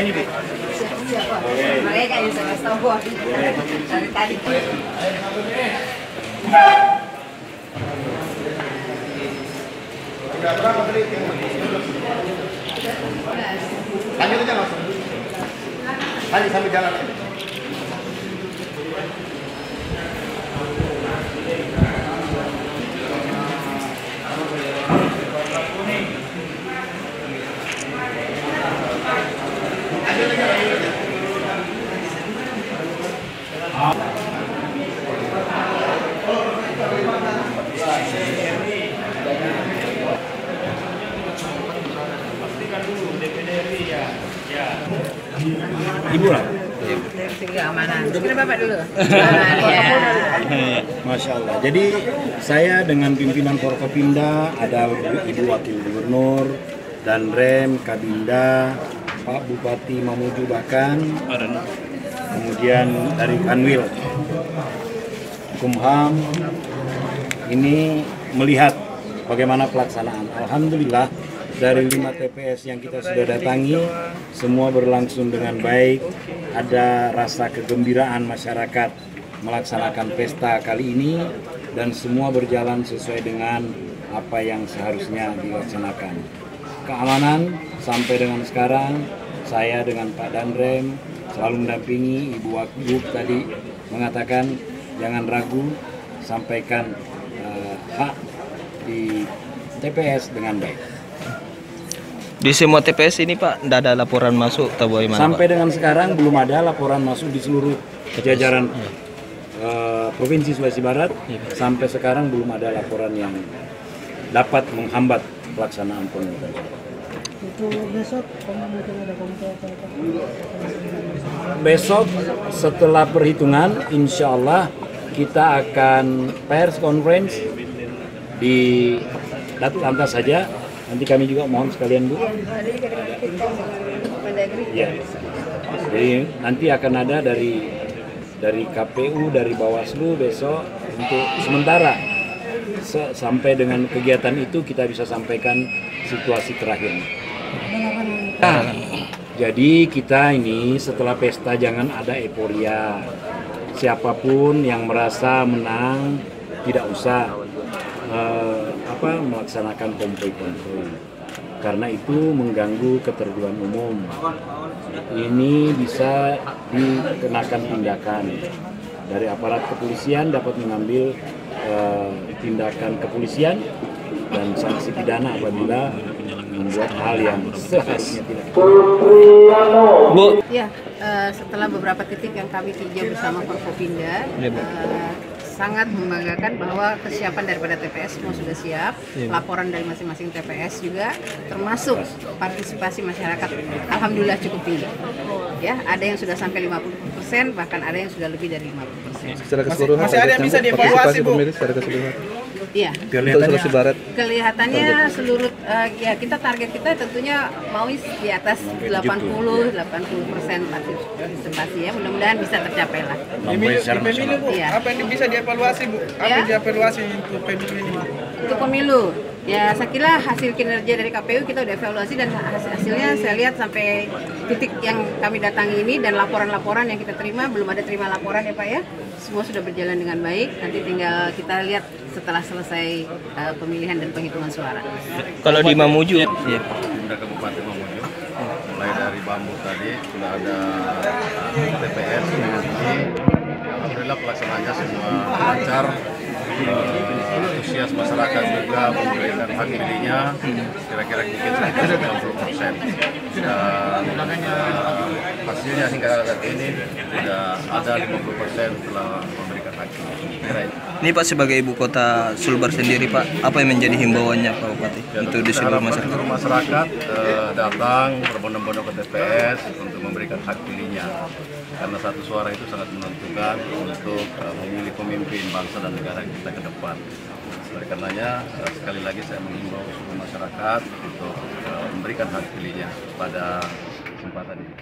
ini, Bu? Siap. Mereka yang sudah tahu dari tadi. Lanjut aja langsung. Lanjut sambil jalan. Pastikan dulu DPD RI ya. Ibu lah. Keamanan. Kira Bapak dulu. Ya. Masya Allah. Jadi saya dengan pimpinan Forkopimda ada Ibu Wakil Gubernur, Danrem, Kabinda, Pak Bupati Mamuju bahkan, kemudian dari Kanwil, Kumham, ini melihat bagaimana pelaksanaan. Alhamdulillah dari 5 TPS yang kita sudah datangi, semua berlangsung dengan baik. Ada rasa kegembiraan masyarakat melaksanakan pesta kali ini dan semua berjalan sesuai dengan apa yang seharusnya dilaksanakan. Keamanan sampai dengan sekarang, saya dengan Pak Danrem selalu mendampingi. Ibu Wakil tadi mengatakan jangan ragu, sampaikan hak di TPS dengan baik. Di semua TPS ini Pak, tidak ada laporan masuk atau bagaimana? Sampai Pak? dengan sekarang belum ada laporan masuk di seluruh jajaran Provinsi Sulawesi Barat. Sampai sekarang belum ada laporan yang dapat menghambat pelaksanaan pemungutan. Besok setelah perhitungan, insya Allah kita akan pers conference di Datuk Lantas saja. Nanti kami juga mohon sekalian Bu. Ya. Jadi nanti akan ada dari KPU, dari Bawaslu besok untuk sementara sampai dengan kegiatan itu kita bisa sampaikan situasi terakhir. Jadi kita ini setelah pesta jangan ada euforia. Siapapun yang merasa menang tidak usah melaksanakan konvoy-konvoy karena itu mengganggu ketertiban umum. Ini bisa dikenakan tindakan dari aparat kepolisian, dapat mengambil tindakan kepolisian dan sanksi pidana apabila membuat hal yang seharusnya tidak. Bu. Ya, setelah beberapa titik yang kami tinjau bersama Forkopimda, sangat membanggakan bahwa kesiapan daripada TPS semua sudah siap, laporan dari masing-masing TPS juga, termasuk partisipasi masyarakat, alhamdulillah cukup tinggi. Ya, ada yang sudah sampai 50%, bahkan ada yang sudah lebih dari 50%. Secara keseluruhan masih ada yang bisa dievaluasi, Bu. pemilih secara keseluruhan. Iya. Sulawesi Barat. Kelihatannya seluruh ya kita target kita tentunya mau di atas 80% partisipasi ya. Mudah-mudahan bisa tercapai lah. Pemilu, Bu, Iya. apa yang bisa dievaluasi, Bu? Apa yang dievaluasi untuk pemilu ini? Untuk pemilu, ya saya kira hasil kinerja dari KPU kita udah evaluasi dan hasilnya saya lihat sampai titik yang kami datangi ini dan laporan-laporan yang kita terima, belum ada terima laporan ya Pak ya. Semua sudah berjalan dengan baik, nanti tinggal kita lihat setelah selesai pemilihan dan penghitungan suara. Kalau di Mamuju, Pemda Kabupaten Mamuju, mulai dari Bambu tadi sudah ada TPS dengan ini. Alhamdulillah pelaksanaannya semua lancar. Antusias masyarakat juga memberikan hak pilihnya kira-kira mungkin sekitar 90%. Dan hasilnya hingga saat ini sudah ada 50% telah memberikan hak pilih. ini Pak sebagai ibu kota Sulbar sendiri Pak, apa yang menjadi himbauannya Pak Bupati untuk di seluruh masyarakat? Seluruh masyarakat datang berbondong-bondong ke TPS untuk memberikan hak pilihnya. Karena satu suara itu sangat menentukan untuk memilih pemimpin bangsa dan negara kita ke depan. Oleh karenanya, sekali lagi saya mengimbau seluruh masyarakat untuk memberikan hak pilihnya pada kesempatan ini.